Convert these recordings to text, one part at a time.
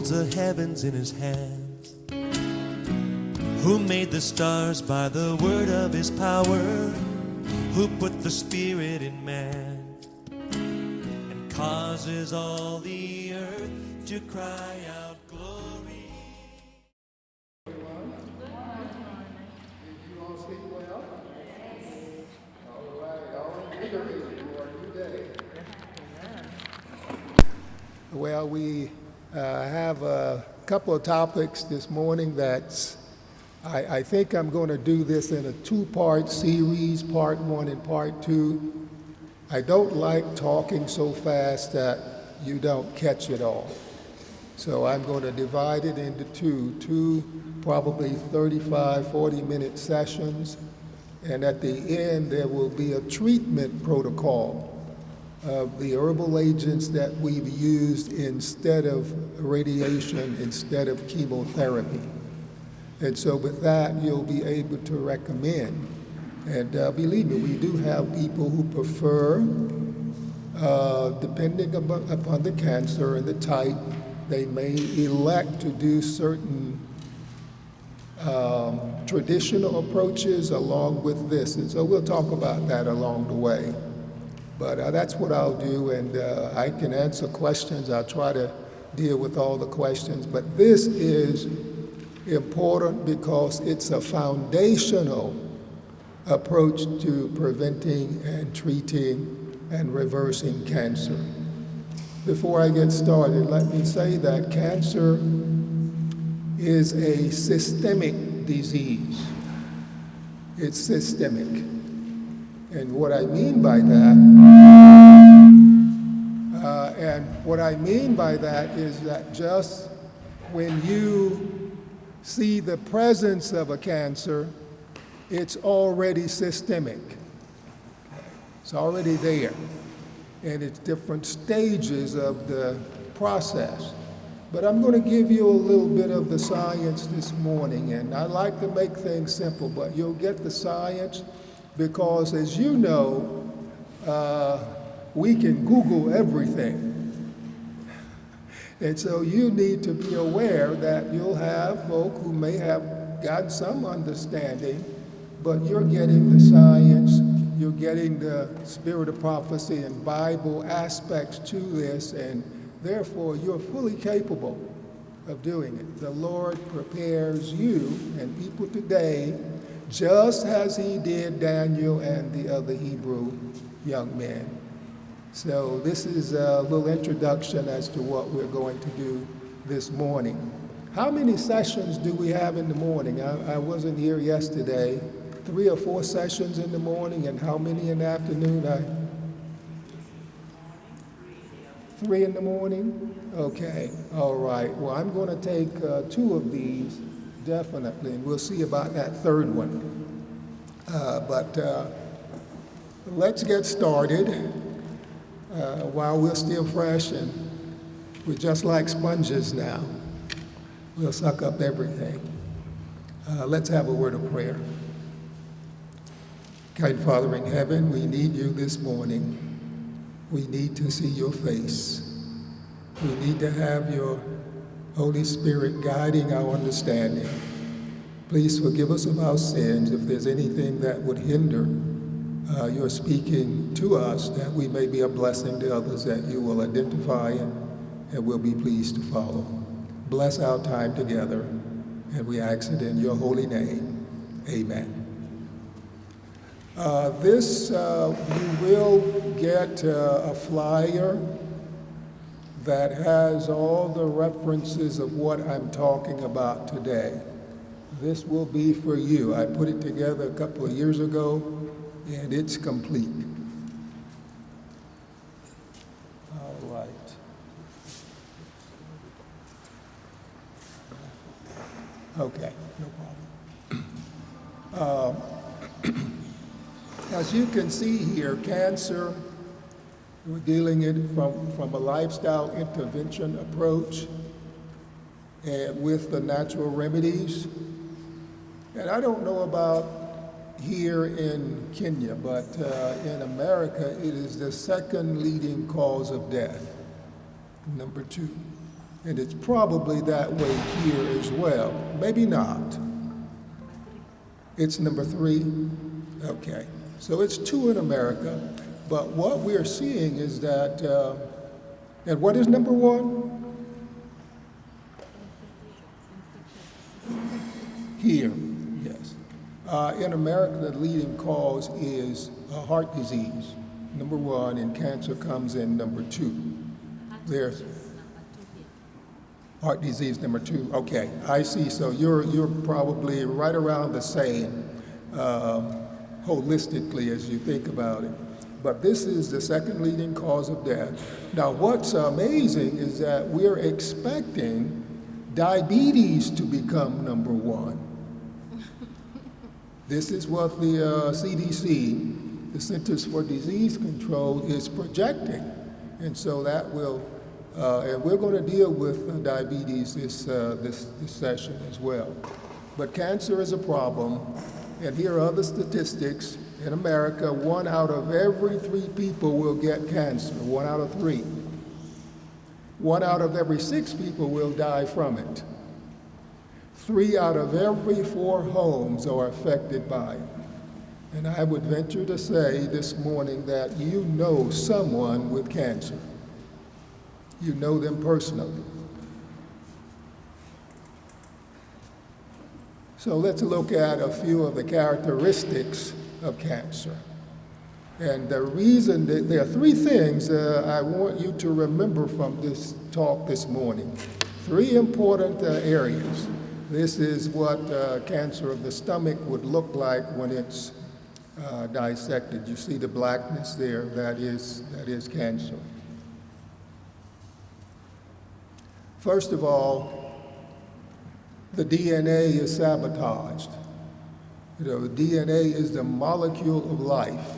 holds the heavens in his hands, who made the stars by the word of his power, who put the Spirit in man, and causes all the earth to cry out glory. Did you all sleep well? All right, all invigorated for a new day. Well, we have a couple of topics this morning that's I think I'm going to do this in a two-part series, part one and part two. I don't like talking so fast that you don't catch it all. So I'm going to divide it into two probably 35, 40-minute sessions. And at the end, there will be a treatment protocol of the herbal agents that we've used instead of radiation, instead of chemotherapy. And so with that, you'll be able to recommend. And believe me, we do have people who prefer, depending upon the cancer and the type, they may elect to do certain traditional approaches along with this. And so we'll talk about that along the way. But that's what I'll do, and I can answer questions. I'll try to deal with all the questions. But this is important because it's a foundational approach to preventing and treating and reversing cancer. Before I get started, let me say that cancer is a systemic disease. It's systemic. And what I mean by that, is that just when you see the presence of a cancer, it's already systemic. It's already there. And it's different stages of the process. But I'm going to give you a little bit of the science this morning. And I like to make things simple, but you'll get the science because, as you know, we can Google everything. And so you need to be aware that you'll have folk who may have gotten some understanding, but you're getting the science, you're getting the spirit of prophecy and Bible aspects to this, and therefore you're fully capable of doing it. The Lord prepares you and people today just as he did Daniel and the other Hebrew young men. So this is a little introduction as to what we're going to do this morning. How many sessions do we have in the morning? I wasn't here yesterday. 3 or 4 sessions in the morning, and how many in the afternoon? 3 in the morning? Okay, all right. Well, I'm going to take 2 of these, definitely, and we'll see about that third one. But let's get started. While we're still fresh and we're just like sponges now, we'll suck up everything. Let's have a word of prayer. Kind Father in heaven, we need you this morning. We need to see your face. We need to have your Holy Spirit guiding our understanding. Please forgive us of our sins if there's anything that would hinder your speaking to us, that we may be a blessing to others, that you will identify and will be pleased to follow. Bless our time together, and we ask it in your holy name. Amen. You will get a flyer that has all the references of what I'm talking about today. This will be for you. I put it together a couple of years ago, and it's complete. All right. Okay, no problem. As you can see here, cancer, we're dealing it from a lifestyle intervention approach and with the natural remedies. And I don't know about here in Kenya, but in America, it is the second leading cause of death. Number 2. And it's probably that way here as well. Maybe not. It's number 3? Okay. So it's 2 in America. But what we're seeing is that, and what is number 1? Here, yes. In America, the leading cause is heart disease, number 1, and cancer comes in number 2. There's heart disease number 2. Okay, I see. So you're probably right around the same holistically as you think about it. But this is the second leading cause of death. Now, what's amazing is that we're expecting diabetes to become number 1. This is what the CDC, the Centers for Disease Control, is projecting. And so that will, and we're going to deal with diabetes this session as well. But cancer is a problem, and here are other statistics. In America, 1 out of every 3 people will get cancer, 1 out of 3. 1 out of every 6 people will die from it. 3 out of every 4 homes are affected by it. And I would venture to say this morning that you know someone with cancer. You know them personally. So let's look at a few of the characteristics of cancer. And the reason that there are 3 things I want you to remember from this talk this morning. 3 important areas. This is what cancer of the stomach would look like when it's dissected. You see the blackness there, that is cancer. First of all, the DNA is sabotaged. You know, the DNA is the molecule of life.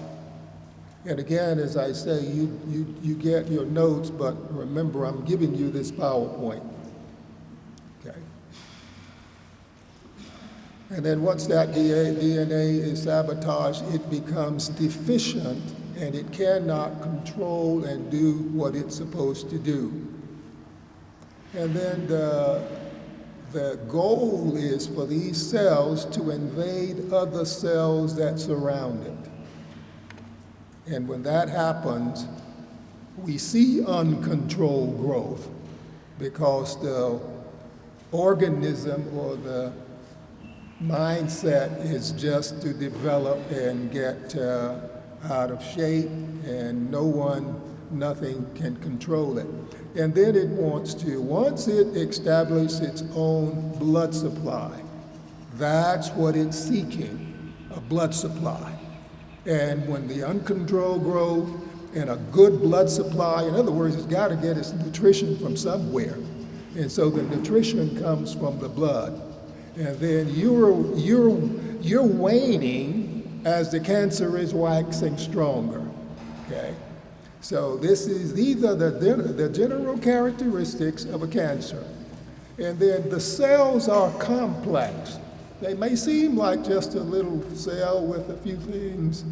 And again, as I say, you get your notes, but remember, I'm giving you this PowerPoint. Okay. And then once that DNA is sabotaged, it becomes deficient, and it cannot control and do what it's supposed to do. And then the goal is for these cells to invade other cells that surround it. And when that happens, we see uncontrolled growth because the organism or the mindset is just to develop and get out of shape, and nothing can control it. And then it wants to, once it establishes its own blood supply, that's what it's seeking, a blood supply. And when the uncontrolled growth and a good blood supply, in other words, it's got to get its nutrition from somewhere. And so the nutrition comes from the blood. And then you're waning as the cancer is waxing stronger, okay? So these are the general characteristics of a cancer. And then the cells are complex. They may seem like just a little cell with a few things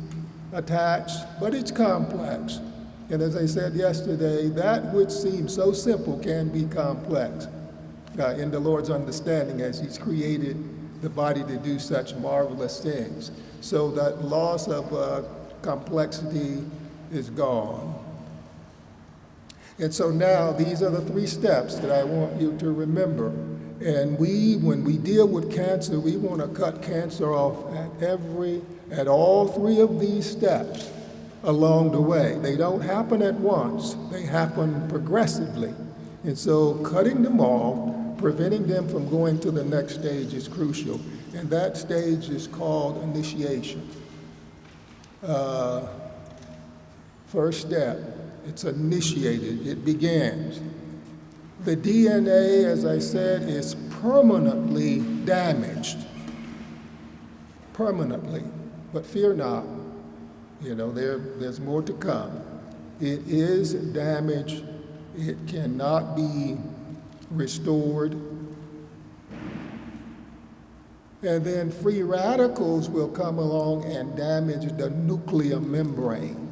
attached, but it's complex. And as I said yesterday, that which seems so simple can be complex in the Lord's understanding as He's created the body to do such marvelous things. So that loss of complexity is gone. And so now these are the 3 steps that I want you to remember. And when we deal with cancer, we want to cut cancer off at all 3 of these steps along the way. They don't happen at once. They happen progressively. And so cutting them off, preventing them from going to the next stage is crucial. And that stage is called initiation. First step, it's initiated, it begins. The DNA, as I said, is permanently damaged. Permanently. But fear not. You know, there's more to come. It is damaged. It cannot be restored. And then free radicals will come along and damage the nuclear membrane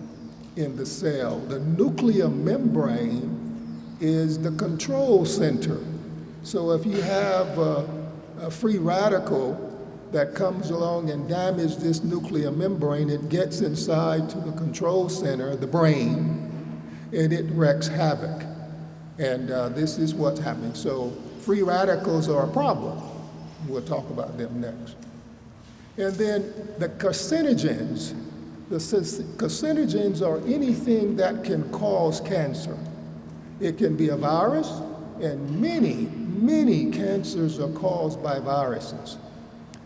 in the cell. The nuclear membrane is the control center. So if you have a free radical that comes along and damages this nuclear membrane, it gets inside to the control center, the brain, and it wreaks havoc. And this is what's happening. So free radicals are a problem. We'll talk about them next. And then the carcinogens. The carcinogens are anything that can cause cancer. It can be a virus, and many cancers are caused by viruses.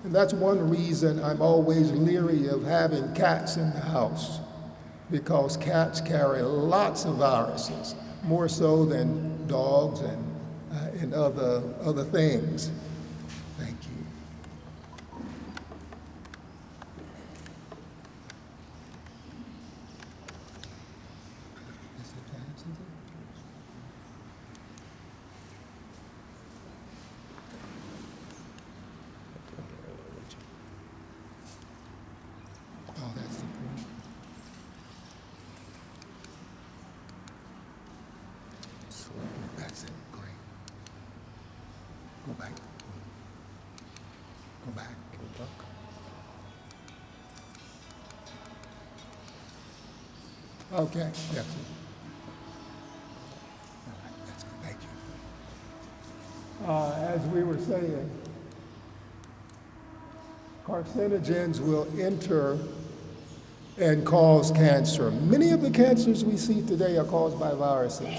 And that's one reason I'm always leery of having cats in the house, because cats carry lots of viruses, more so than dogs and other things. Thank you. Oh, that's the point. That's it. Great. Go back. Go back. Okay, that's it. All right, that's good. Thank you. As we were saying, carcinogens will enter and cause cancer. Many of the cancers we see today are caused by viruses,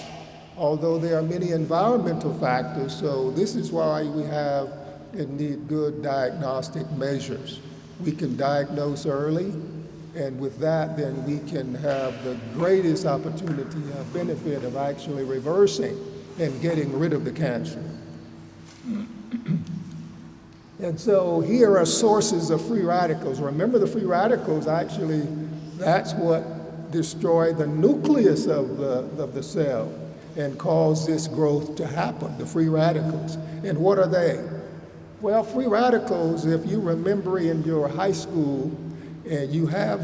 although there are many environmental factors, so this is why we have and need good diagnostic measures. We can diagnose early, and with that, then we can have the greatest opportunity of benefit of actually reversing and getting rid of the cancer. And so here are sources of free radicals. Remember, the free radicals actually, that's what destroy the nucleus of the cell and cause this growth to happen, the free radicals. And what are they? Well, free radicals, if you remember in your high school, and you have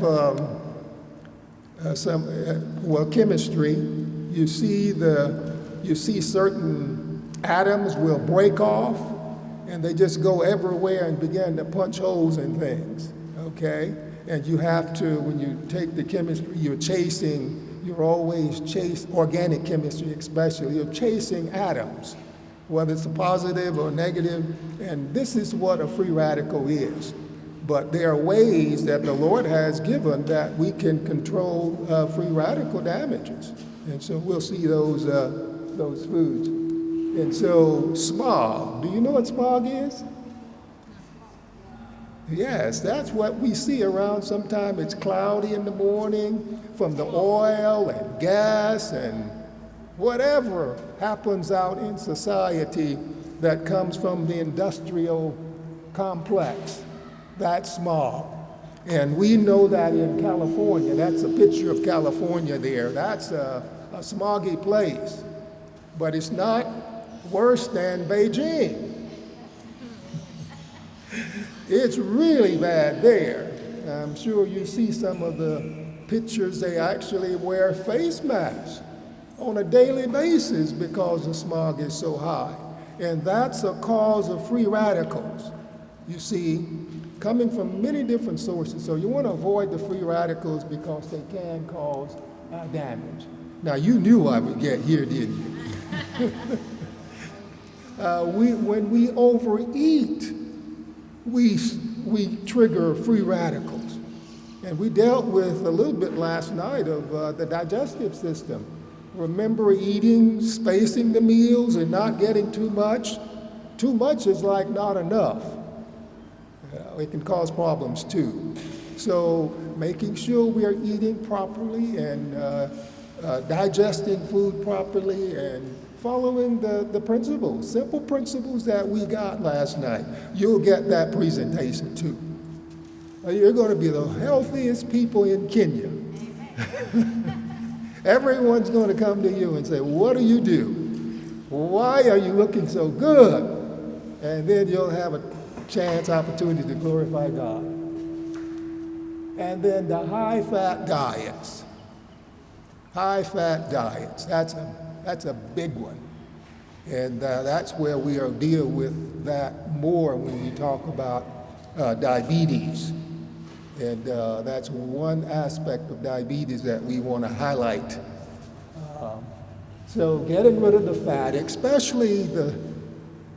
chemistry, you see certain atoms will break off, and they just go everywhere and begin to punch holes in things, okay? And you have to, when you take the chemistry, you're always chasing, organic chemistry especially, you're chasing atoms, whether it's a positive or negative, and this is what a free radical is. But there are ways that the Lord has given that we can control free radical damages. And so we'll see those foods. And so smog, do you know what smog is? Yes, that's what we see around. Sometimes it's cloudy in the morning from the oil and gas and whatever happens out in society that comes from the industrial complex. That's smog. And we know that in California. That's a picture of California there. That's a smoggy place. But it's not worse than Beijing. It's really bad there. I'm sure you see some of the pictures. They actually wear face masks on a daily basis because the smog is so high. And that's a cause of free radicals, you see, coming from many different sources. So you want to avoid the free radicals because they can cause damage. Now, you knew I would get here, didn't you? When we overeat, we trigger free radicals. And we dealt with a little bit last night of the digestive system. Remember eating, spacing the meals, and not getting too much? Too much is like not enough. It can cause problems too. So making sure we are eating properly and digesting food properly and following the principles, simple principles that we got last night. You'll get that presentation too. You're going to be the healthiest people in Kenya. Everyone's going to come to you and say, what do you do? Why are you looking so good? And then you'll have a opportunity to glorify God. And then the high-fat diets. High-fat diets, that's a that's a big one. And that's where we'll deal with that more when we talk about diabetes. And that's one aspect of diabetes that we want to highlight. So getting rid of the fat, especially the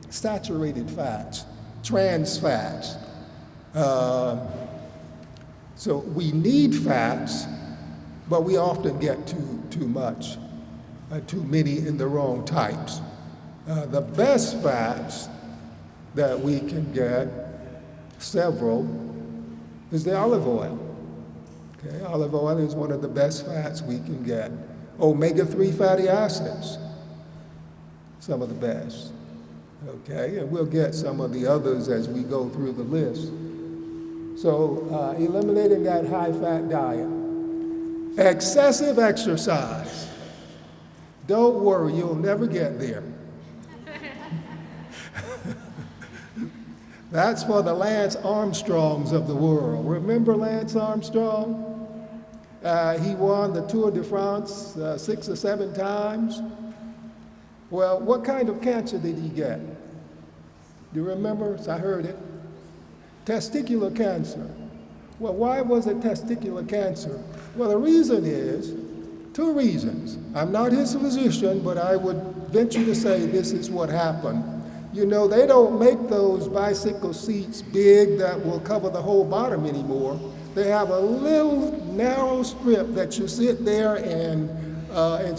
saturated fats, trans fats. So we need fats, but we often get too much, too many in the wrong types. The best fats that we can get, several, is the olive oil. Okay, olive oil is one of the best fats we can get. Omega-3 fatty acids, some of the best. Okay, and we'll get some of the others as we go through the list. So eliminating that high-fat diet. Excessive exercise. Don't worry, you'll never get there. That's for the Lance Armstrongs of the world. Remember Lance Armstrong? He won the Tour de France 6 or 7 times. Well, what kind of cancer did he get? Do you remember? I heard it. Testicular cancer. Well, why was it testicular cancer? Well, the reason is 2 reasons. I'm not his physician, but I would venture to say this is what happened. You know, they don't make those bicycle seats big that will cover the whole bottom anymore. They have a little narrow strip that you sit there and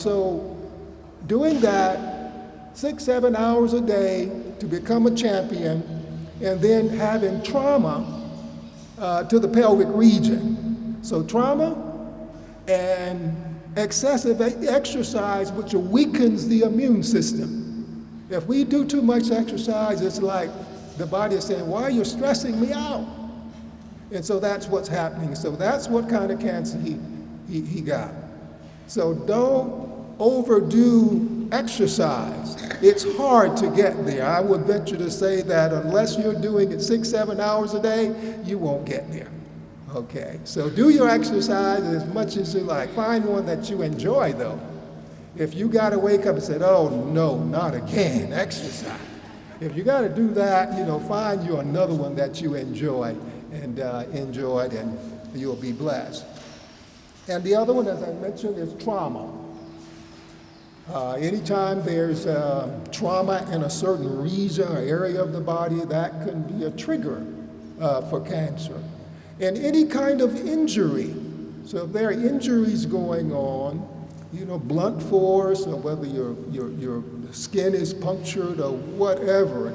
so doing that 6-7 hours a day to become a champion and then having trauma to the pelvic region. So trauma and excessive exercise, which weakens the immune system. If we do too much exercise, it's like the body is saying, why are you stressing me out? And so that's what's happening. So that's what kind of cancer he got. So don't overdo exercise. It's hard to get there. I would venture to say that unless you're doing it 6-7 hours a day, you won't get there. Okay, so do your exercise as much as you like. Find one that you enjoy, though. If you got to wake up and say, oh, no, not again, exercise. If you got to do that, you know, find you another one that you enjoy and enjoy it, and you'll be blessed. And the other one, as I mentioned, is trauma. Anytime there's trauma in a certain region or area of the body, that can be a trigger for cancer. And any kind of injury. So if there are injuries going on, you know, blunt force, or whether your skin is punctured or whatever,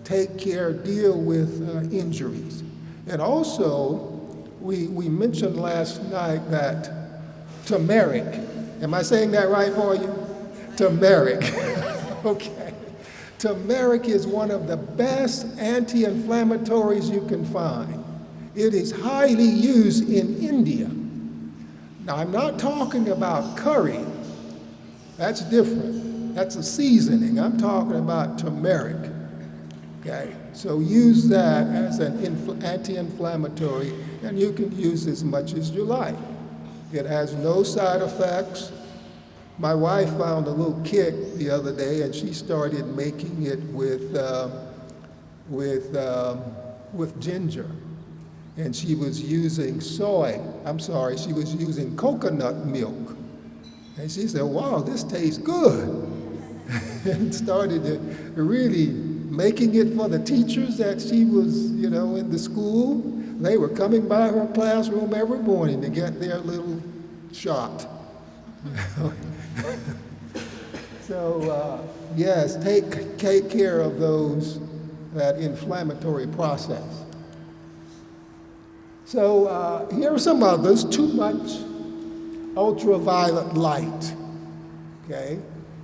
take care, deal with injuries. And also, we mentioned last night that turmeric, am I saying that right for you? Turmeric, okay. Turmeric is one of the best anti-inflammatories you can find. It is highly used in India. Now, I'm not talking about curry. That's different. That's a seasoning. I'm talking about turmeric. Okay? So use that as an anti-inflammatory, and you can use as much as you like. It has no side effects. My wife found a little kick the other day, and she started making it with ginger. And she was using she was using coconut milk. And she said, wow, this tastes good. And started to really making it for the teachers that she was, you know, in the school. They were coming by her classroom every morning to get their little shot. So, yes, take care of that inflammatory process. So here are some others. Too much ultraviolet light. Okay?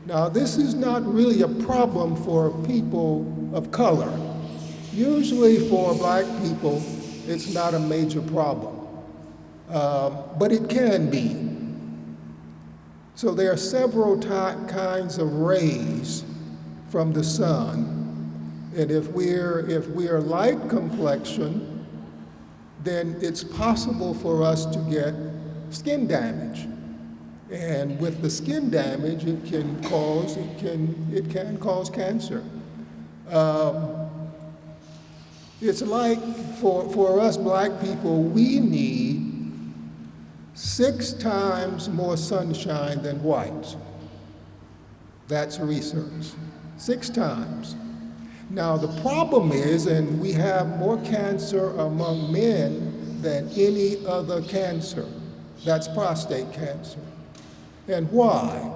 Now, this is not really a problem for people of color. Usually for black people, it's not a major problem. But it can be. So there are several kinds of rays from the sun. And if we're light complexion, then it's possible for us to get skin damage. And with the skin damage, it can cause cancer. It's like for us black people, we need 6 times more sunshine than whites. That's research. 6 times. Now the problem is, and we have more cancer among men than any other cancer. That's prostate cancer. And why?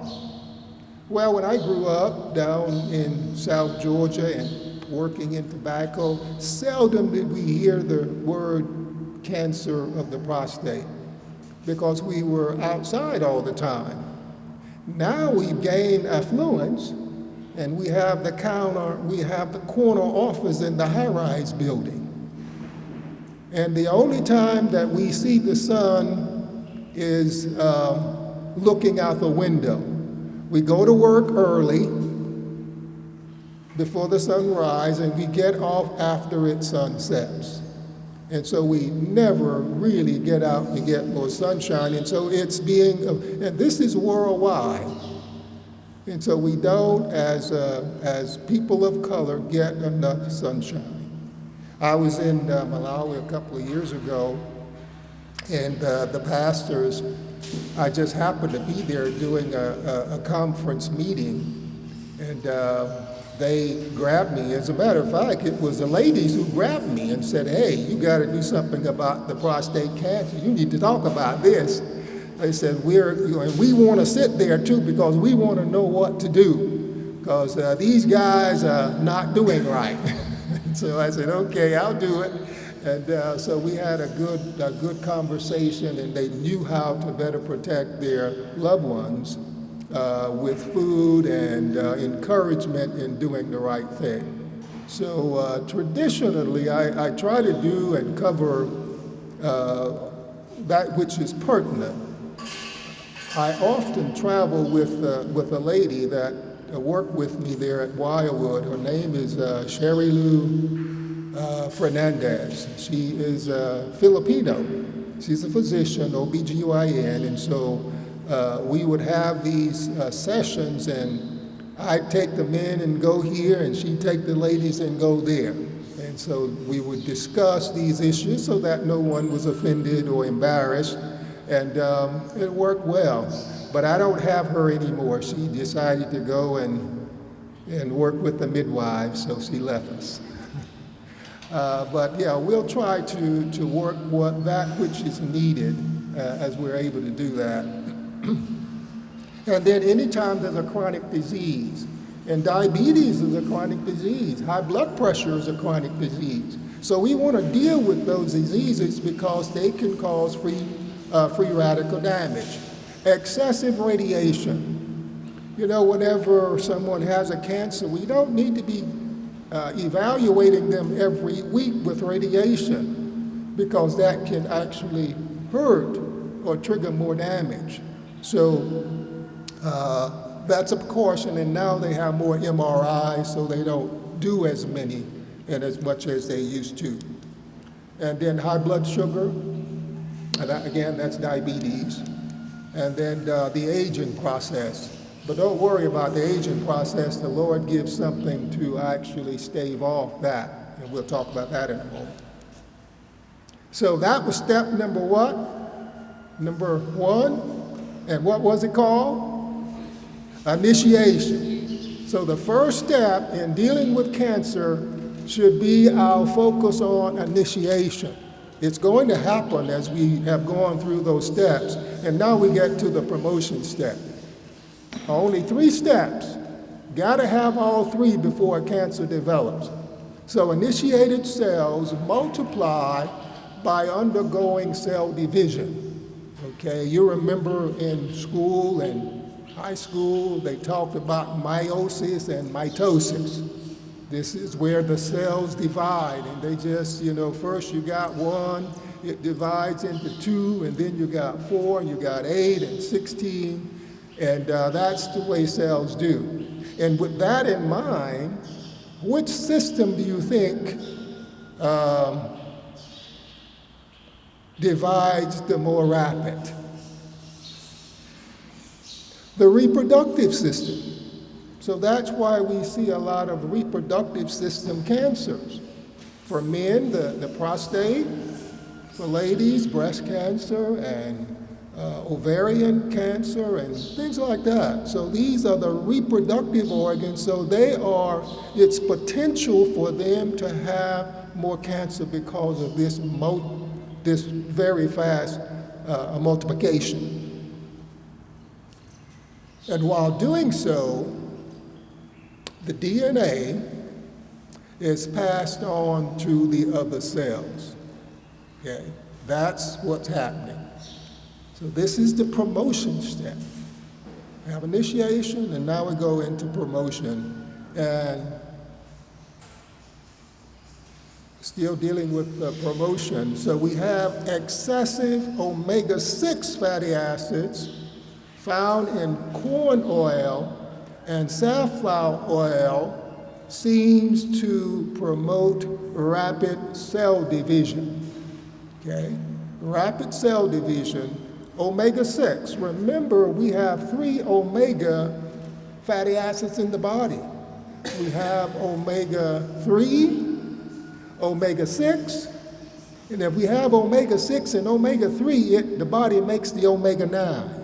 Well, when I grew up down in South Georgia and working in tobacco, seldom did we hear the word cancer of the prostate because we were outside all the time. Now we've gained affluence and we have the corner office in the high-rise building. And the only time that we see the sun is looking out the window. We go to work early before the sun rises and we get off after it sunsets. And so we never really get out to get more sunshine. And so and this is worldwide. And so we don't, as people of color, get enough sunshine. I was in Malawi a couple of years ago, and the pastors, I just happened to be there doing a conference meeting, and they grabbed me. As a matter of fact, it was the ladies who grabbed me and said, "Hey, you got to do something about the prostate cancer. You need to talk about this." They said, and we want to sit there too because we want to know what to do because these guys are not doing right. So I said, okay, I'll do it. And so we had a good conversation, and they knew how to better protect their loved ones with food and encouragement in doing the right thing. So traditionally, I try to do and cover that which is pertinent. I often travel with a lady that worked with me there at Wildwood. Her name is Sherry Lou Fernandez. She is Filipino. She's a physician, OBGYN, and so we would have these sessions, and I'd take the men and go here, and she'd take the ladies and go there. And so we would discuss these issues so that no one was offended or embarrassed. And it worked well, but I don't have her anymore. She decided to go and work with the midwives, so she left us. But yeah, we'll try to work that which is needed as we're able to do that. And then anytime there's a chronic disease, and diabetes is a chronic disease, high blood pressure is a chronic disease. So we want to deal with those diseases because they can cause free radical damage. Excessive radiation. You know, whenever someone has a cancer, we don't need to be evaluating them every week with radiation because that can actually hurt or trigger more damage. So that's a precaution, and now they have more MRIs, so they don't do as many and as much as they used to. And then high blood sugar. And again, that's diabetes. And then the aging process. But don't worry about the aging process. The Lord gives something to actually stave off that. And we'll talk about that in a moment. So that was step number what? Number 1. And what was it called? Initiation. So the first step in dealing with cancer should be our focus on initiation. It's going to happen as we have gone through those steps. And now we get to the promotion step. Only 3 steps. Got to have all 3 before a cancer develops. So initiated cells multiply by undergoing cell division. Okay, you remember in school and high school, they talked about meiosis and mitosis. This is where the cells divide, and they just, first you got 1, it divides into 2, and then you got 4, you got 8 and 16, and that's the way cells do. And with that in mind, which system do you think divides the more rapid? the reproductive system. So that's why we see a lot of reproductive system cancers. For men, the prostate; for ladies, breast cancer and ovarian cancer and things like that. So these are the reproductive organs, so it's potential for them to have more cancer because of this very fast multiplication. And while doing so, the DNA is passed on to the other cells. Okay, that's what's happening. So this is the promotion step. We have initiation, and now we go into promotion. And still dealing with promotion. So we have excessive omega-6 fatty acids found in corn oil and safflower oil seems to promote rapid cell division. Okay? Rapid cell division. Omega-6. Remember, we have 3 omega fatty acids in the body. We have omega-3, omega-6, and if we have omega-6 and omega-3, the body makes the omega-9.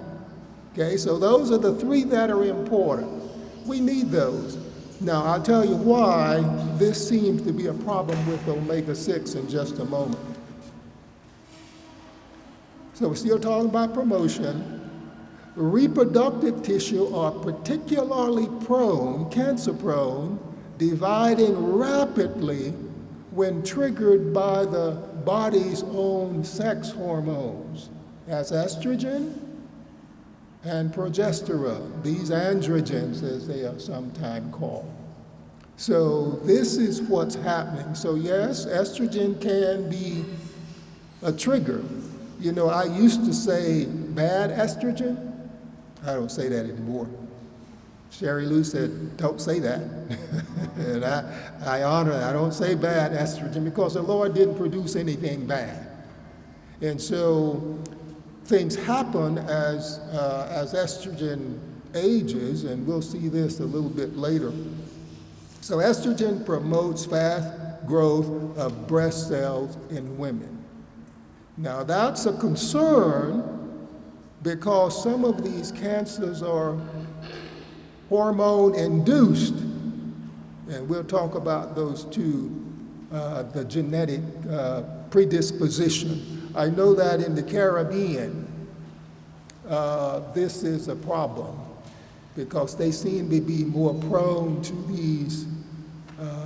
Okay, so those are the 3 that are important. We need those. Now, I'll tell you why this seems to be a problem with omega-6 in just a moment. So we're still talking about promotion. Reproductive tissue are particularly prone, cancer prone, dividing rapidly when triggered by the body's own sex hormones. That's estrogen and progesterone, these androgens as they are sometimes called. So this is what's happening. So yes, estrogen can be a trigger. You know, I used to say bad estrogen. I don't say that anymore. Sherry Lou said, don't say that. And I honor that. I don't say bad estrogen because the Lord didn't produce anything bad. And so things happen as estrogen ages, and we'll see this a little bit later. So estrogen promotes fast growth of breast cells in women. Now that's a concern because some of these cancers are hormone induced, and we'll talk about those two, the genetic predisposition. I know that in the Caribbean, this is a problem because they seem to be more prone to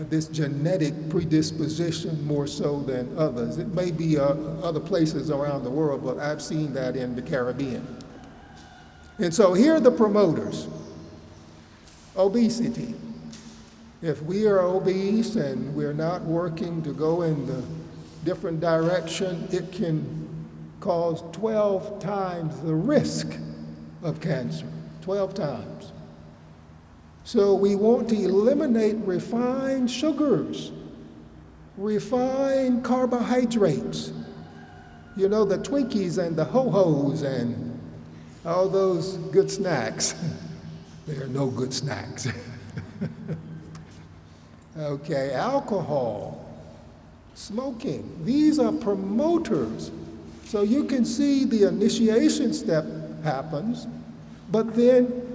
this genetic predisposition more so than others. It may be other places around the world, but I've seen that in the Caribbean. And so here are the promoters. Obesity. If we are obese and we're not working to go in the different direction, it can cause 12 times the risk of cancer, 12 times. So we want to eliminate refined sugars, refined carbohydrates, you know, the Twinkies and the Ho-Hos and all those good snacks. They are no good snacks. Okay, alcohol, smoking, these are promoters. So you can see the initiation step happens, but then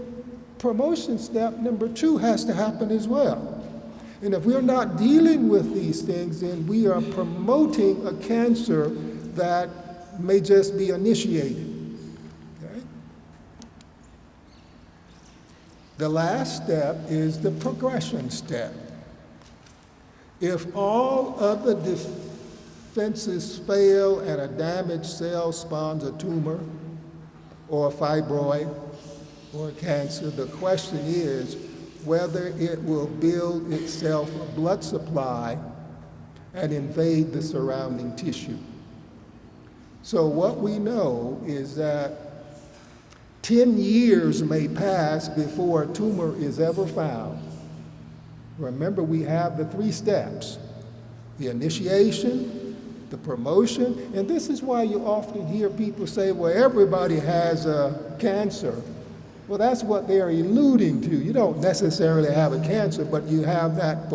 promotion step number 2 has to happen as well. And if we're not dealing with these things, then we are promoting a cancer that may just be initiated. Okay? The last step is the progression step. If all other defenses fail and a damaged cell spawns a tumor or a fibroid or cancer, the question is whether it will build itself a blood supply and invade the surrounding tissue. So what we know is that 10 years may pass before a tumor is ever found. Remember, we have the 3 steps: the initiation, the promotion, and this is why you often hear people say, well, everybody has cancer. Well, that's what they're alluding to. You don't necessarily have a cancer, but you have that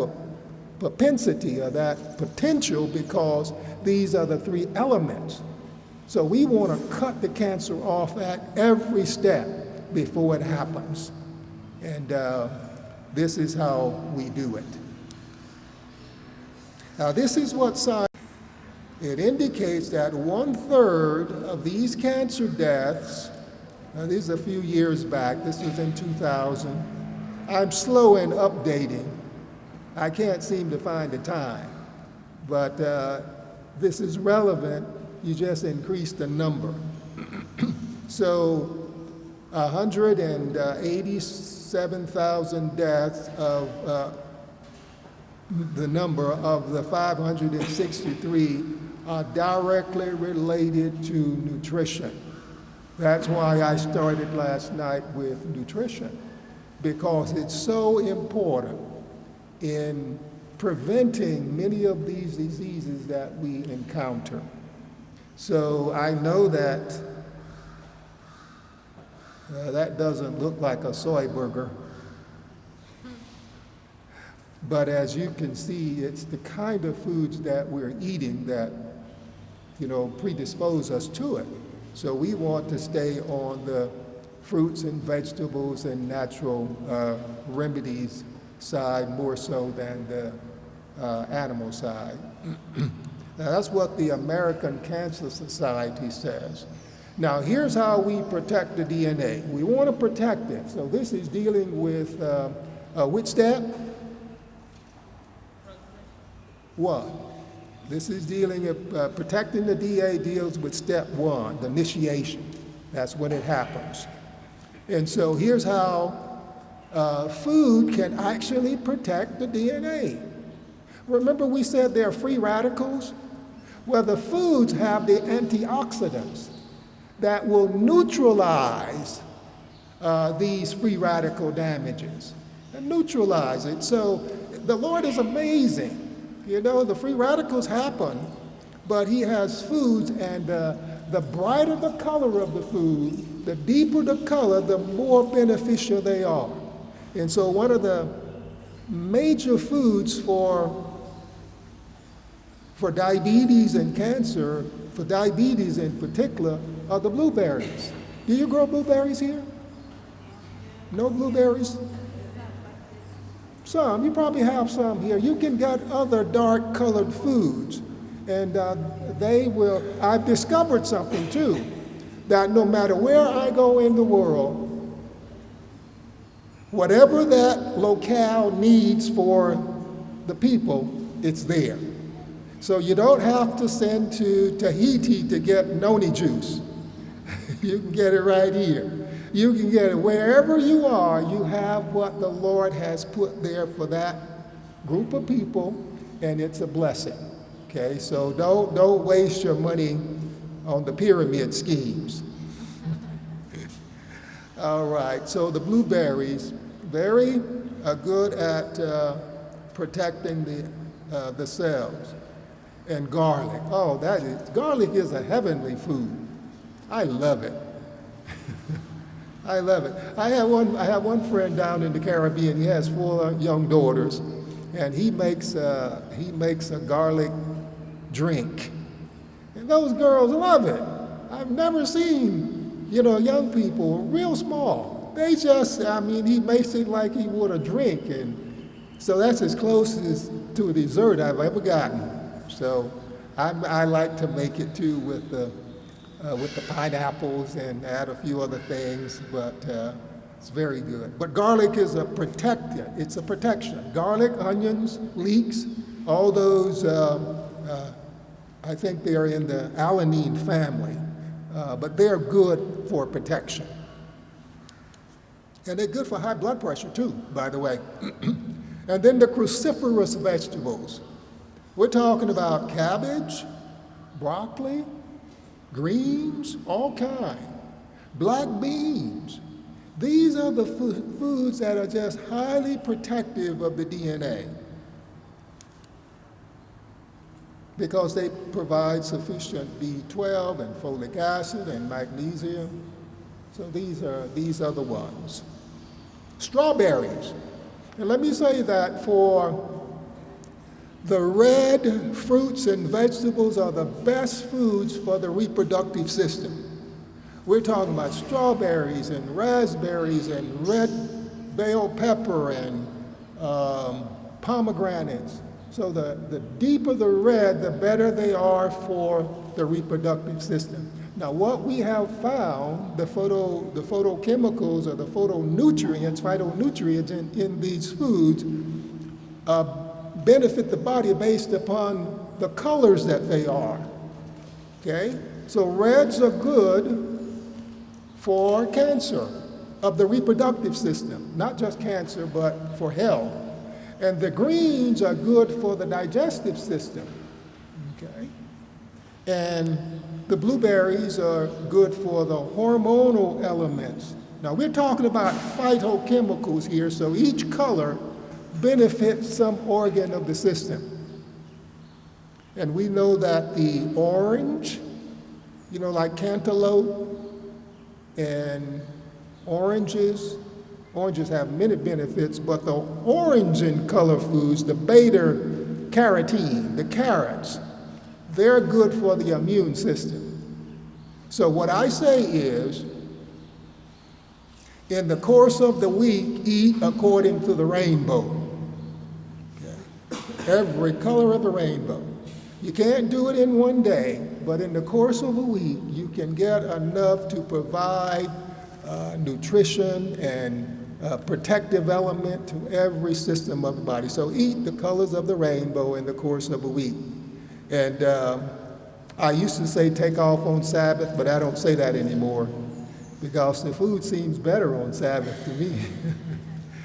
propensity or that potential because these are the three elements. So we want to cut the cancer off at every step before it happens. And this is how we do it. Now, this is what science, it indicates that 1/3 of these cancer deaths, now this is a few years back, this was in 2000. I'm slow in updating. I can't seem to find the time, but this is relevant. You just increase the number. So 187,000 deaths of the number of the 563 are directly related to nutrition. That's why I started last night with nutrition, because it's so important in preventing many of these diseases that we encounter. So I know that that doesn't look like a soy burger. But as you can see, it's the kind of foods that we're eating that, predispose us to it. So we want to stay on the fruits and vegetables and natural remedies side more so than the animal side. Now, that's what the American Cancer Society says. Now, here's how we protect the DNA. We want to protect it. So this is dealing with which step? One. This is dealing with protecting the DNA deals with step one, the initiation. That's when it happens. And so here's how food can actually protect the DNA. Remember we said they're free radicals? Well, the foods have the antioxidants that will neutralize these free radical damages and neutralize it. So the Lord is amazing. The free radicals happen, but he has foods, and the brighter the color of the food, the deeper the color, the more beneficial they are. And so one of the major foods for diabetes and cancer, for diabetes in particular, are the blueberries. Do you grow blueberries here? No blueberries? Some. You probably have some here. You can get other dark colored foods, and I've discovered something too, that no matter where I go in the world, whatever that locale needs for the people, it's there. So you don't have to send to Tahiti to get noni juice. You can get it right here. You can get it wherever you are. You have what the Lord has put there for that group of people, and it's a blessing. Okay, so don't waste your money on the pyramid schemes. All right, so the blueberries, very good at protecting the cells. And garlic. Oh, garlic is a heavenly food. I love it. I love it. I have one friend down in the Caribbean. He has 4 young daughters, and he makes a garlic drink, and those girls love it. I've never seen young people real small. They just he makes it like he would a drink, and so that's as close to a dessert I've ever gotten. So I like to make it too with the pineapples and add a few other things, but it's very good. But garlic is a protectant. It's a protection. Garlic, onions, leeks, all those, I think they're in the alanine family, but they're good for protection. And they're good for high blood pressure too, by the way. And then the cruciferous vegetables. We're talking about cabbage, broccoli, greens, all kinds, black beans. These are the foods that are just highly protective of the DNA because they provide sufficient B12 and folic acid and magnesium. So these are the ones. Strawberries. And let me say that for the red fruits and vegetables are the best foods for the reproductive system. We're talking about strawberries and raspberries and red bell pepper and pomegranates. So the deeper the red, the better they are for the reproductive system. Now what we have found, the photochemicals or the phytonutrients in these foods benefit the body based upon the colors that they are. Okay? So reds are good for cancer of the reproductive system, not just cancer, but for health. And the greens are good for the digestive system. Okay? And the blueberries are good for the hormonal elements. Now we're talking about phytochemicals here, so each color benefits some organ of the system. And we know that the orange, like cantaloupe and oranges have many benefits, but the orange in color foods, the beta carotene, the carrots, they're good for the immune system. So what I say is, in the course of the week, eat according to the rainbow. Okay? Every color of the rainbow. You can't do it in one day, but in the course of a week, you can get enough to provide nutrition and protective element to every system of the body. So eat the colors of the rainbow in the course of a week. And I used to say take off on Sabbath, but I don't say that anymore because the food seems better on Sabbath to me.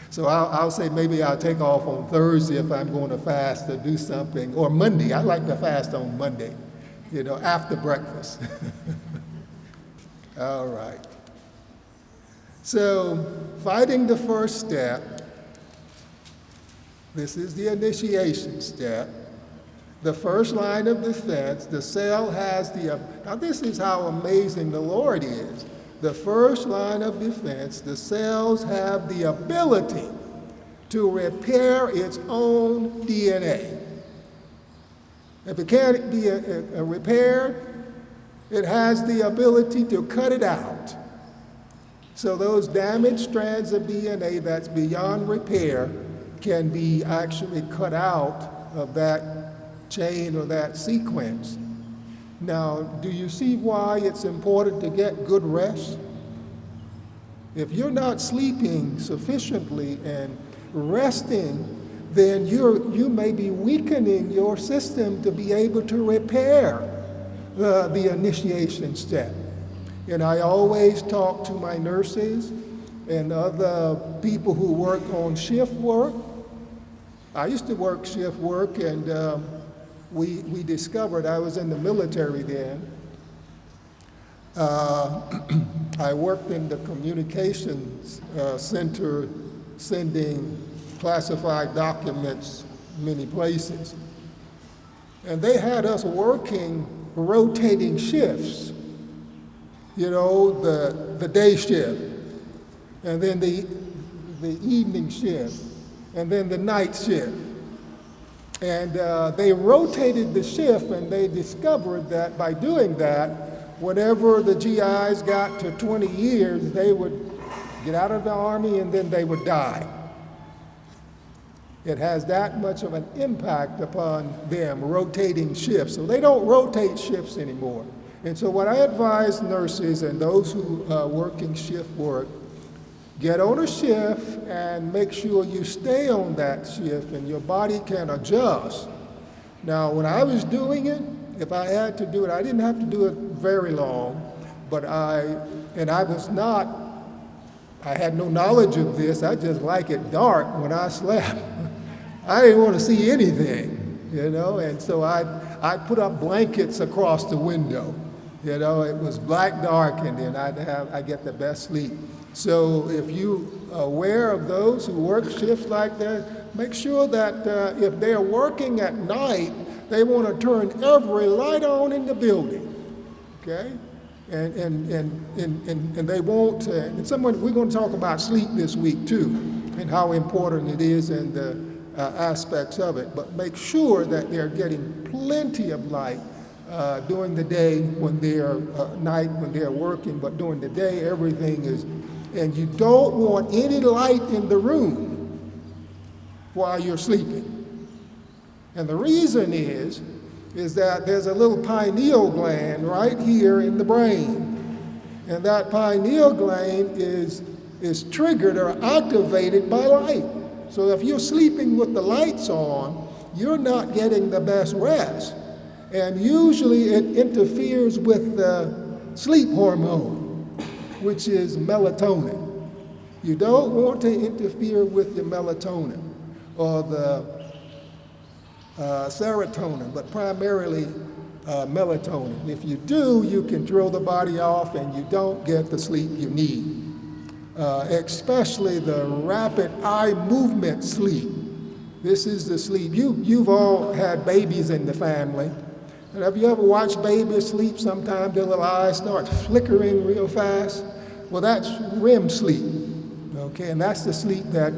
So I'll say maybe I'll take off on Thursday if I'm going to fast or do something, or Monday. I like to fast on Monday, after breakfast. All right. So fighting the first step, this is the initiation step. The first line of defense, the cell has now this is how amazing the Lord is. The first line of defense, the cells have the ability to repair its own DNA. If it can't be repaired, it has the ability to cut it out. So those damaged strands of DNA that's beyond repair can be actually cut out of that chain or that sequence. Now, do you see why it's important to get good rest? If you're not sleeping sufficiently and resting, then you may be weakening your system to be able to repair the initiation step. And I always talk to my nurses and other people who work on shift work. I used to work shift work, and we discovered, I was in the military then, I worked in the communications center sending classified documents many places. And they had us working rotating shifts, the day shift, and then the evening shift, and then the night shift. And they rotated the shift, and they discovered that by doing that, whenever the GIs got to 20 years, they would get out of the Army and then they would die. It has that much of an impact upon them, rotating shifts. So they don't rotate shifts anymore. And so what I advise nurses and those who are working shift work, get on a shift and make sure you stay on that shift and your body can adjust. Now, when I was doing it, if I had to do it, I didn't have to do it very long, but I had no knowledge of this. I just like it dark when I slept. I didn't want to see anything, and so I put up blankets across the window. It was black dark, and then I get the best sleep. So if you are aware of those who work shifts like that, make sure that if they're working at night, they want to turn every light on in the building, okay? and they won't, and we're going to talk about sleep this week too, and how important it is and the aspects of it, but make sure that they're getting plenty of light during the day when they're night when they're working, but during the day everything is, and you don't want any light in the room while you're sleeping. And the reason is that there's a little pineal gland right here in the brain. And that pineal gland is triggered or activated by light. So if you're sleeping with the lights on, you're not getting the best rest. And usually it interferes with the sleep hormone, which is melatonin. You don't want to interfere with your melatonin or the serotonin, but primarily melatonin. If you do, you can throw the body off and you don't get the sleep you need. Especially the rapid eye movement sleep. This is the sleep. You've all had babies in the family. And have you ever watched babies sleep? Sometimes their little eyes start flickering real fast. Well, that's REM sleep. Okay, and that's the sleep that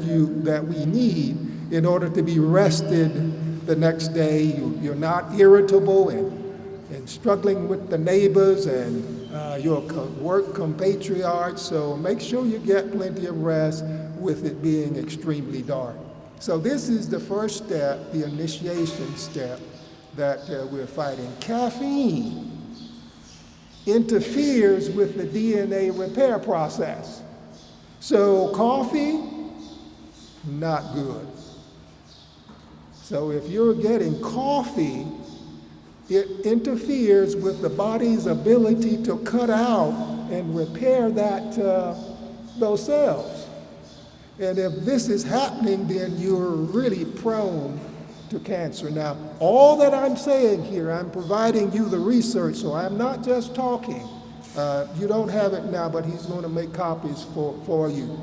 we need in order to be rested the next day. You're not irritable and struggling with the neighbors and your work compatriots, so make sure you get plenty of rest with it being extremely dark. So this is the first step, the initiation step that we're fighting. Caffeine interferes with the DNA repair process. So coffee, not good. So if you're getting coffee, it interferes with the body's ability to cut out and repair those cells. And if this is happening, then you're really prone to cancer. Now, all that I'm saying here, I'm providing you the research, so I'm not just talking. You don't have it now, but he's going to make copies for you.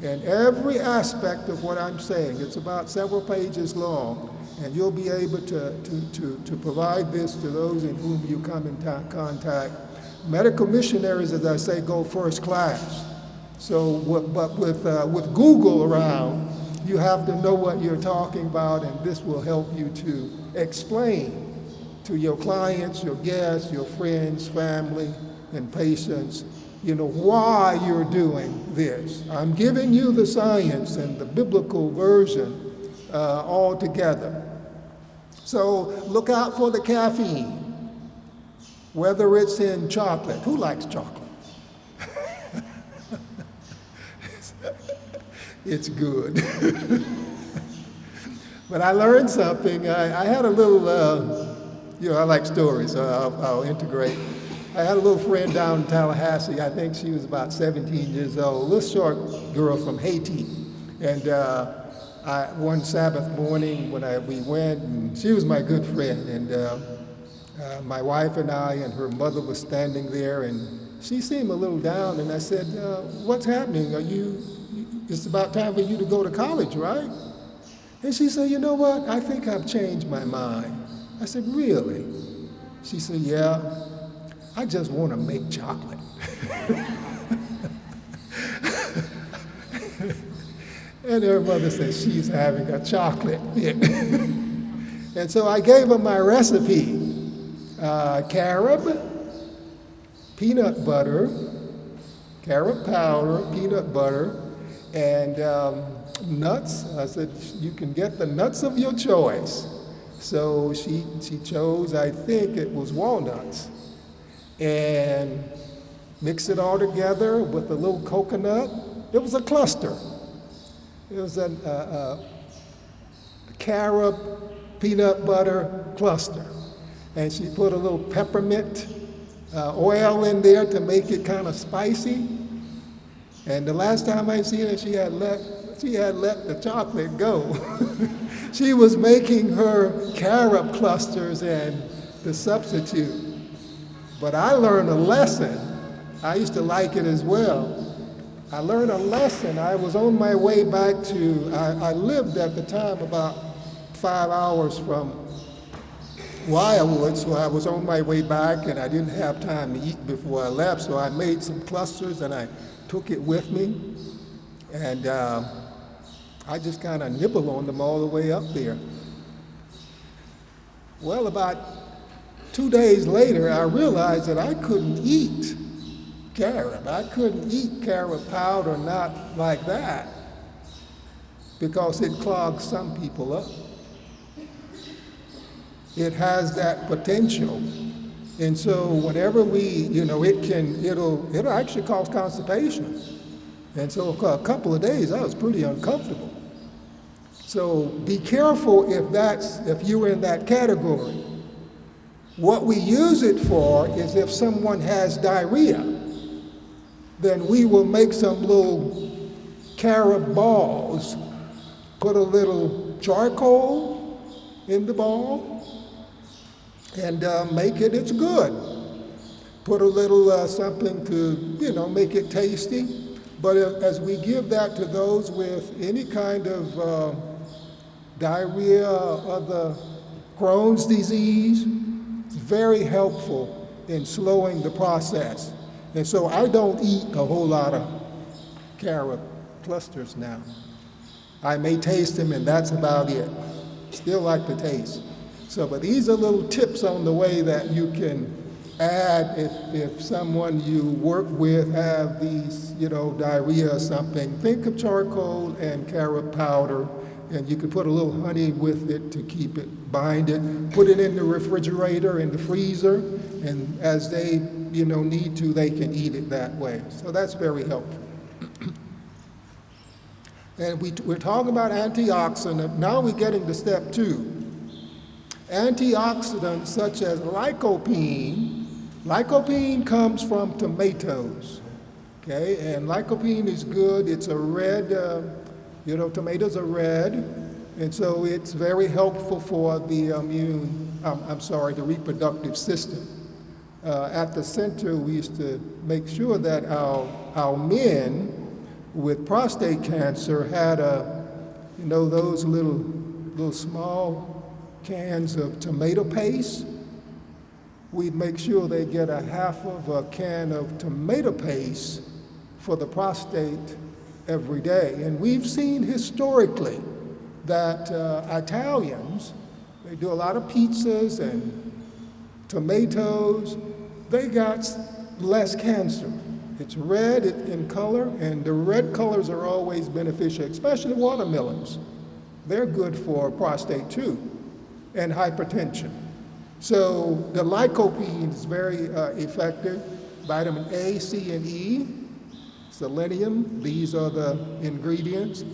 And every aspect of what I'm saying, it's about several pages long, and you'll be able to provide this to those in whom you come in contact. Medical missionaries, as I say, go first class. So, but with Google around, you have to know what you're talking about, and this will help you to explain to your clients, your guests, your friends, family, and patients, why you're doing this. I'm giving you the science and the biblical version all together. So look out for the caffeine, whether it's in chocolate. Who likes chocolate? It's good. But I learned something. I had a little, I like stories, so I'll integrate. I had a little friend down in Tallahassee. I think she was about 17 years old, a little short girl from Haiti. And one Sabbath morning when we went, and she was my good friend, and my wife and I and her mother was standing there, and she seemed a little down, and I said, what's happening? It's about time for you to go to college, right? And she said, you know what? I think I've changed my mind. I said, really? She said, yeah, I just want to make chocolate. And her mother said, she's having a chocolate fit. And so I gave her my recipe. Carob, peanut butter, carob powder, peanut butter, and nuts. I said, you can get the nuts of your choice. So she chose, I think it was walnuts, and mix it all together with a little coconut. It was a cluster. It was a carob peanut butter cluster. And she put a little peppermint oil in there to make it kind of spicy. And the last time I seen her, she had let the chocolate go. She was making her carob clusters and the substitute. But I learned a lesson. I used to like it as well. I learned a lesson. I was on my way back to, I lived at the time about 5 hours from wirewood, so I was on my way back and I didn't have time to eat before I left, so I made some clusters and I took it with me, and I just kind of nibble on them all the way up there. Well, about 2 days later, I realized that I couldn't eat carob. I couldn't eat carob powder, not like that, because it clogs some people up. It has that potential. And so whenever it'll actually cause constipation. And so for a couple of days, I was pretty uncomfortable. So be careful if you're in that category. What we use it for is if someone has diarrhea, then we will make some little carob balls, put a little charcoal in the ball, and it's good. Put a little something to, make it tasty. But as we give that to those with any kind of diarrhea or other Crohn's disease, it's very helpful in slowing the process. And so I don't eat a whole lot of carob clusters now. I may taste them and that's about it. Still like the taste. So, but these are little tips on the way that you can add if someone you work with have these, diarrhea or something. Think of charcoal and carob powder, and you could put a little honey with it to keep it, bind it. Put it in the refrigerator, in the freezer, and as they, need to, they can eat it that way. So that's very helpful. And we're talking about antioxidant. Now we're getting to step 2. Antioxidants such as lycopene. Lycopene comes from tomatoes, okay? And lycopene is good. It's a red, tomatoes are red, and so it's very helpful for the the reproductive system. At the center, we used to make sure that our men with prostate cancer had those little small cans of tomato paste. We'd make sure they get a half of a can of tomato paste for the prostate every day. And we've seen historically that Italians, they do a lot of pizzas and tomatoes, they got less cancer. It's red in color, and the red colors are always beneficial, especially watermelons. They're good for prostate too, and hypertension. So the lycopene is very effective. Vitamin A, C, and E, selenium, these are the ingredients.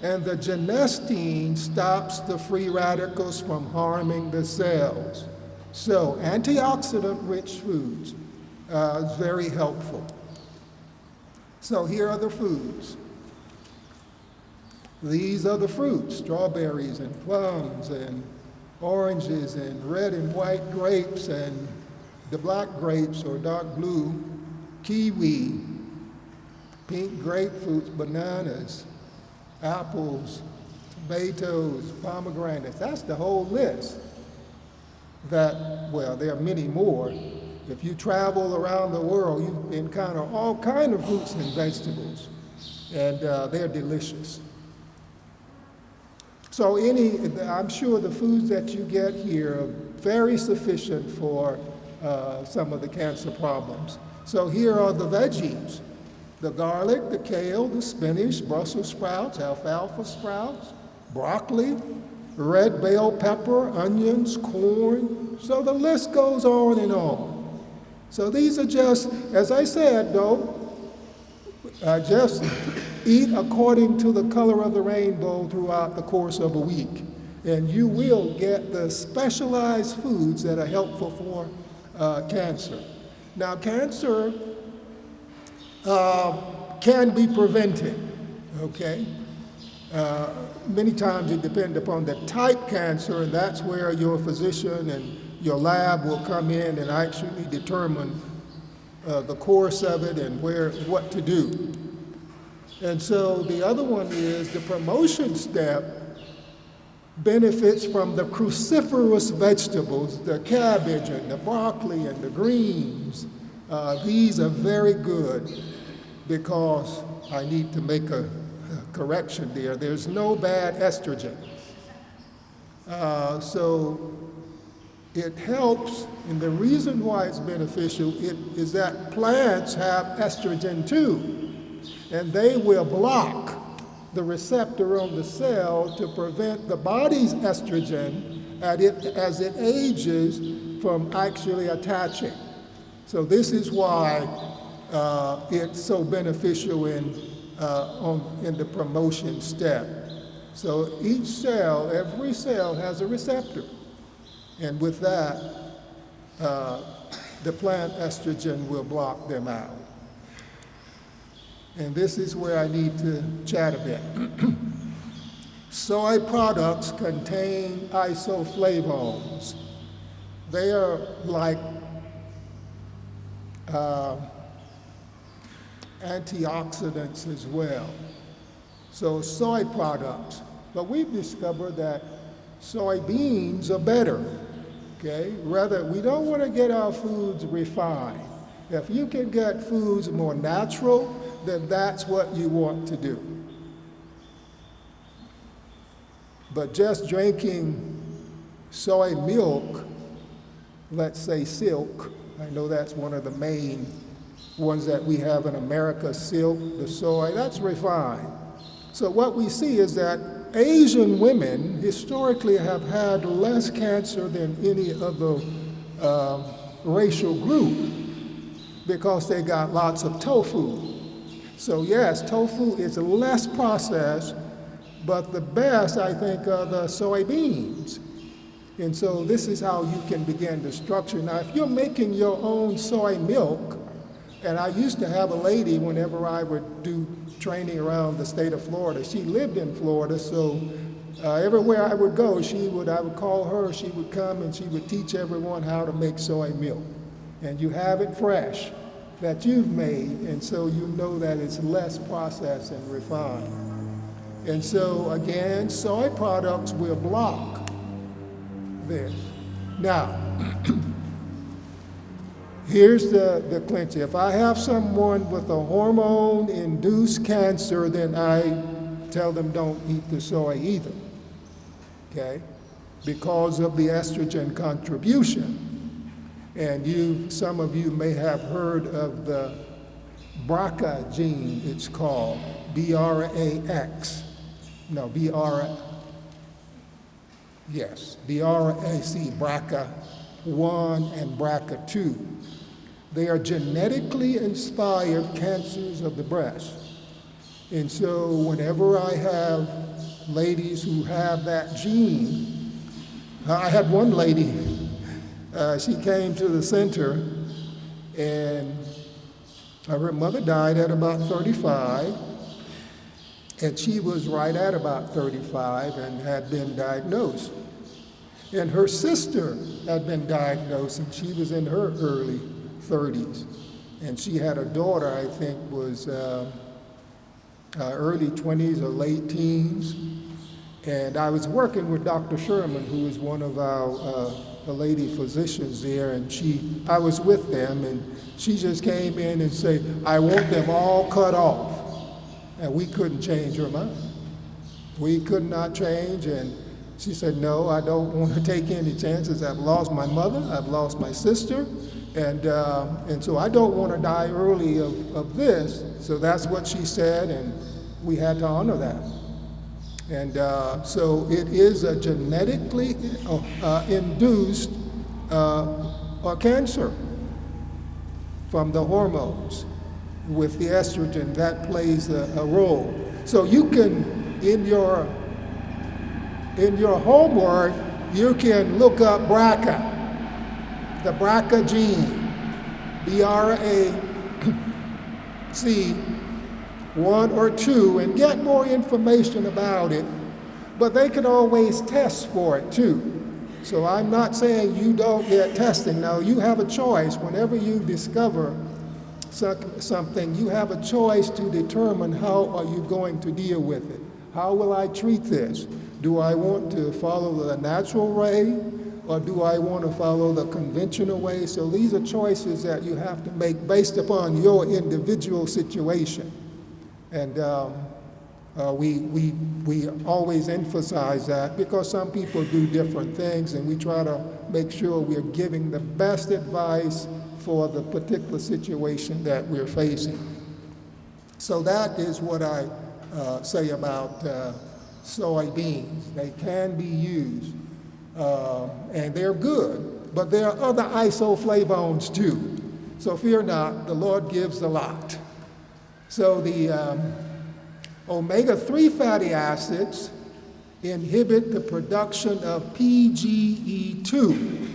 And the genistein stops the free radicals from harming the cells. So antioxidant-rich foods is very helpful. So here are the foods. These are the fruits, strawberries and plums and oranges and red and white grapes and the black grapes or dark blue, kiwi, pink grapefruits, bananas, apples, tomatoes, pomegranates. That's the whole list. There are many more. If you travel around the world, you encounter all kinds of fruits and vegetables, and they're delicious. So I'm sure the foods that you get here are very sufficient for some of the cancer problems. So here are the veggies: the garlic, the kale, the spinach, Brussels sprouts, alfalfa sprouts, broccoli, red bell pepper, onions, corn. So the list goes on and on. So these are just, as I said though, just eat according to the color of the rainbow throughout the course of a week. And you will get the specialized foods that are helpful for cancer. Now, cancer can be prevented, okay? Many times it depends upon the type cancer, and that's where your physician and your lab will come in and actually determine the course of it and what to do. And so the other one is the promotion step benefits from the cruciferous vegetables, the cabbage and the broccoli and the greens. These are very good because I need to make a correction there. There's no bad estrogen. So it helps, and the reason why it's beneficial is that plants have estrogen too, and they will block the receptor on the cell to prevent the body's estrogen as it ages from actually attaching. So this is why it's so beneficial in the promotion step. So each cell, every cell has a receptor. And with that, the plant estrogen will block them out. And this is where I need to chat a bit. Soy products contain isoflavones. They are like antioxidants as well. So soy products. But we've discovered that soybeans are better. Okay? Rather, we don't want to get our foods refined. If you can get foods more natural, then that's what you want to do. But just drinking soy milk, let's say silk, I know that's one of the main ones that we have in America, silk, the soy, that's refined. So what we see is that Asian women historically have had less cancer than any other racial group because they got lots of tofu. So yes, tofu is less processed, but the best, I think, are the soybeans. And so this is how you can begin to structure. Now, if you're making your own soy milk, and I used to have a lady whenever I would do training around the state of Florida. She lived in Florida, so everywhere I would go, I would call her, she would come and she would teach everyone how to make soy milk. And you have it fresh that you've made, and so you know that it's less processed and refined. And so again, soy products will block this. Now, here's the clincher. If I have someone with a hormone-induced cancer, then I tell them don't eat the soy either, okay? Because of the estrogen contribution. And some of you may have heard of the BRCA gene, it's called, B-R-A-C, BRCA1 and BRCA2. They are genetically inspired cancers of the breast. And so whenever I have ladies who have that gene, I had one lady, she came to the center, and her mother died at about 35, and she was right at about 35 and had been diagnosed. And her sister had been diagnosed, and she was in her early 30s. And she had a daughter, I think, was early 20s or late teens. And I was working with Dr. Sherman, who is one of our lady physicians there, and I was with them, and she just came in and said, I want them all cut off. And we couldn't change her mind. We could not change, and she said, no, I don't want to take any chances. I've lost my mother, I've lost my sister, and so I don't want to die early of this. So that's what she said, and we had to honor that. And so it is a genetically induced cancer from the hormones with the estrogen. That plays a role. So you can, in your homework, you can look up BRCA, the BRCA gene, BRCA1 or 2, and get more information about it. But they can always test for it too. So I'm not saying you don't get testing. Now, you have a choice. Whenever you discover something, you have a choice to determine how are you going to deal with it. How will I treat this? Do I want to follow the natural way, or do I want to follow the conventional way? So these are choices that you have to make based upon your individual situation. And we always emphasize that because some people do different things, and we try to make sure we're giving the best advice for the particular situation that we're facing. So that is what I say about soybeans. They can be used, and they're good, but there are other isoflavones too. So fear not, the Lord gives a lot. So the omega-3 fatty acids inhibit the production of PGE2,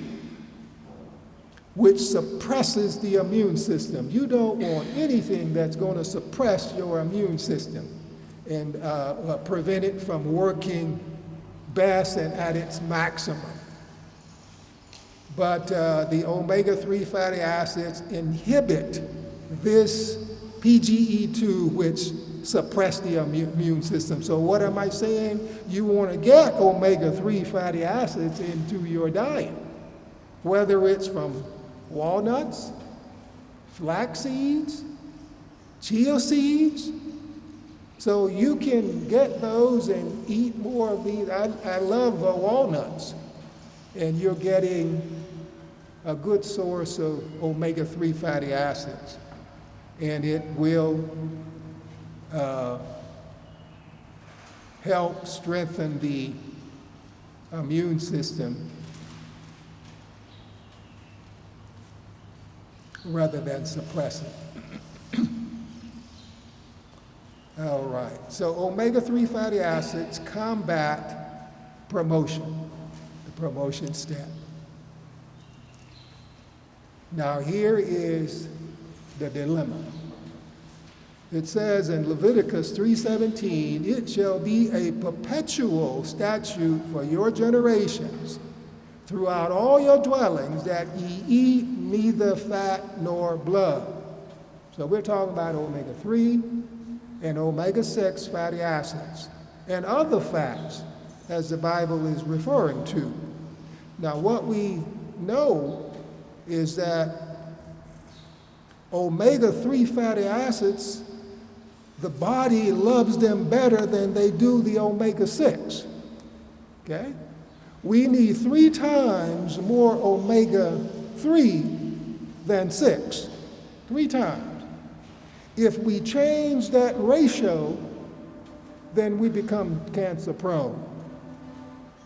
which suppresses the immune system. You don't want anything that's going to suppress your immune system and prevent it from working best and at its maximum. But the omega-3 fatty acids inhibit this PGE2, which suppress the immune system. So what am I saying? You want to get omega-3 fatty acids into your diet, whether it's from walnuts, flax seeds, chia seeds. So you can get those and eat more of these. I love walnuts, and you're getting a good source of omega-3 fatty acids, and it will help strengthen the immune system rather than suppress it. All right, so omega-3 fatty acids combat promotion, the promotion step. Now here is the dilemma. It says in Leviticus 3:17, "It shall be a perpetual statute for your generations throughout all your dwellings that ye eat neither fat nor blood." So we're talking about omega-3 and omega-6 fatty acids and other fats, as the Bible is referring to. Now what we know is that omega-3 fatty acids, the body loves them better than they do the omega-6, okay? We need 3 times more omega-3 than 6, 3 times. If we change that ratio, then we become cancer prone,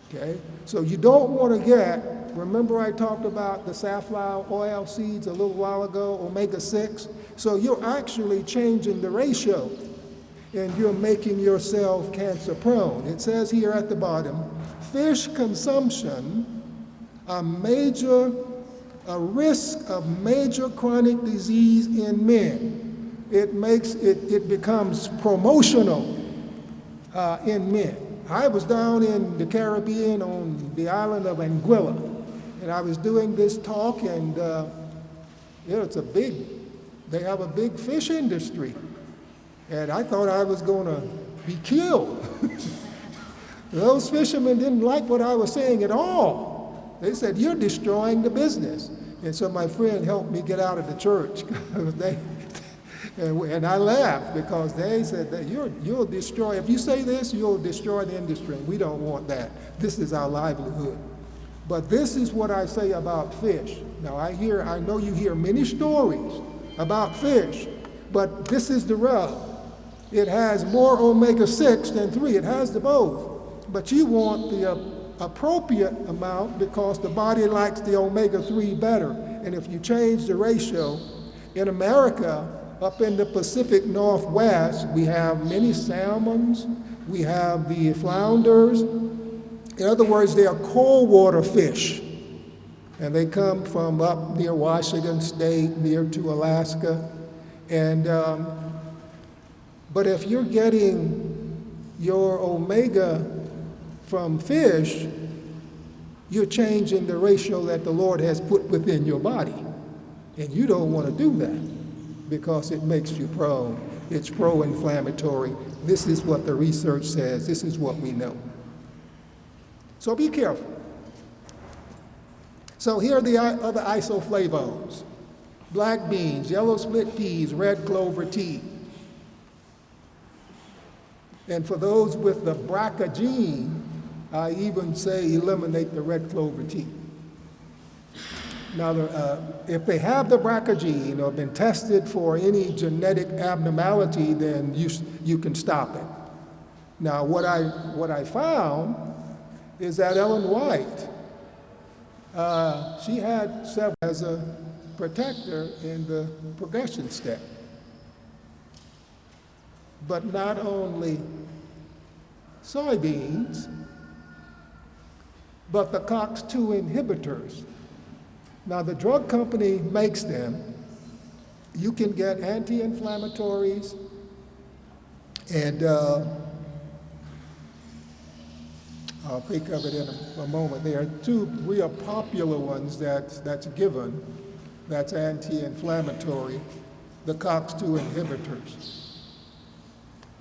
okay? So you don't want to get, remember I talked about the safflower oil seeds a little while ago, omega-6? So you're actually changing the ratio, and you're making yourself cancer prone. It says here at the bottom, fish consumption, a risk of major chronic disease in men. It becomes promotional in men. I was down in the Caribbean on the island of Anguilla, and I was doing this talk, and they have a big fish industry, and I thought I was going to be killed. Those fishermen didn't like what I was saying at all. They said, "You're destroying the business." And so my friend helped me get out of the church. And I laughed because they said that you'll destroy, if you say this, you'll destroy the industry. We don't want that. This is our livelihood. But this is what I say about fish. Now I know you hear many stories about fish, but this is the rub. It has more omega-6 than 3. It has the both. But you want the appropriate amount because the body likes the omega-3 better. And if you change the ratio, in America, up in the Pacific Northwest, we have many salmons, we have the flounders. In other words, they are cold water fish. And they come from up near Washington State, near to Alaska. And but if you're getting your omega from fish, you're changing the ratio that the Lord has put within your body. And you don't want to do that because it makes you prone. It's pro-inflammatory. This is what the research says. This is what we know. So be careful. So here are the other isoflavones: black beans, yellow split peas, red clover tea. And for those with the BRCA gene, I even say eliminate the red clover tea. Now, if they have the BRCA gene or been tested for any genetic abnormality, then you can stop it. Now, what I found is that Ellen White, she had several as a protector in the progression step. But not only soybeans, but the COX-2 inhibitors. Now, the drug company makes them. You can get anti-inflammatories, and I'll think of it in a moment. There are two real popular ones that's given, that's anti-inflammatory, the COX-2 inhibitors.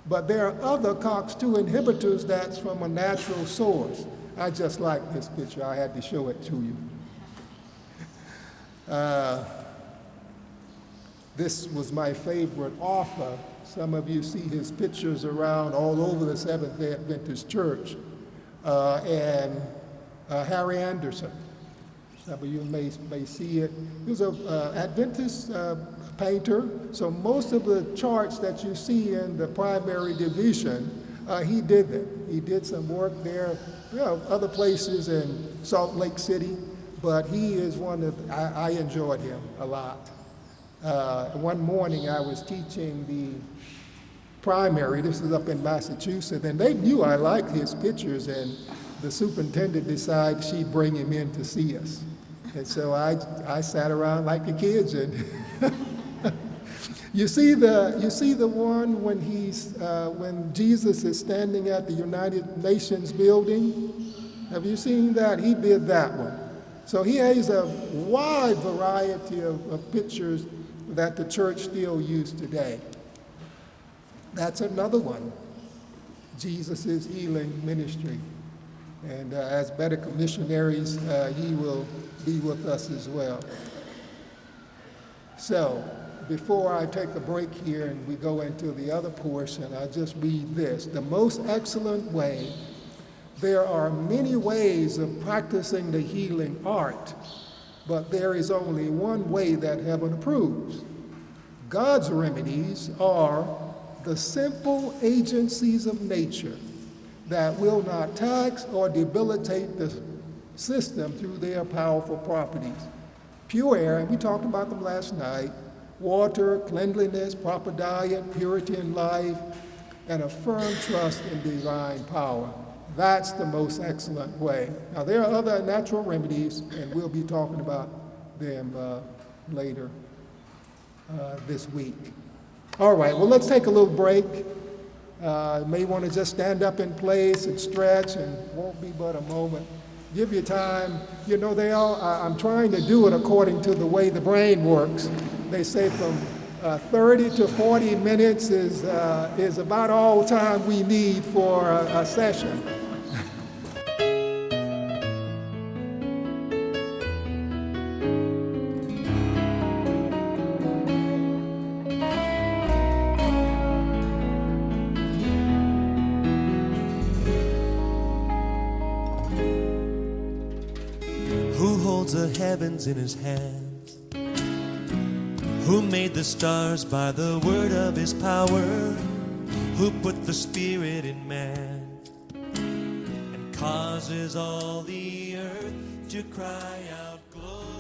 But there are other COX-2 inhibitors that's from a natural source. I just like this picture. I had to show it to you. This was my favorite author. Some of you see his pictures around all over the Seventh-day Adventist Church. And Harry Anderson. Some of you may see it. He was an Adventist painter, so most of the charts that you see in the primary division, he did them. He did some work there, other places in Salt Lake City, but he is one of, I enjoyed him a lot. One morning I was teaching the primary, this is up in Massachusetts, and they knew I liked his pictures, and the superintendent decided she'd bring him in to see us. And so I sat around like the kids, and you see the one when when Jesus is standing at the United Nations building? Have you seen that? He did that one. So he has a wide variety of pictures that the church still uses today. That's another one, Jesus' healing ministry. And as medical missionaries, he will be with us as well. So, before I take a break here and we go into the other portion, I'll just read this. The most excellent way. There are many ways of practicing the healing art, but there is only one way that heaven approves. God's remedies are the simple agencies of nature that will not tax or debilitate the system through their powerful properties. Pure air, and we talked about them last night, water, cleanliness, proper diet, purity in life, and a firm trust in divine power. That's the most excellent way. Now, there are other natural remedies, and we'll be talking about them later this week. All right, well, let's take a little break. You may want to just stand up in place and stretch, and won't be but a moment. Give you time. You know, I'm trying to do it according to the way the brain works. They say from 30 to 40 minutes is about all time we need for a session. Who holds the heavens in his hands? Who made the stars by the word of his power? Who put the spirit in man and causes all the earth to cry out glory?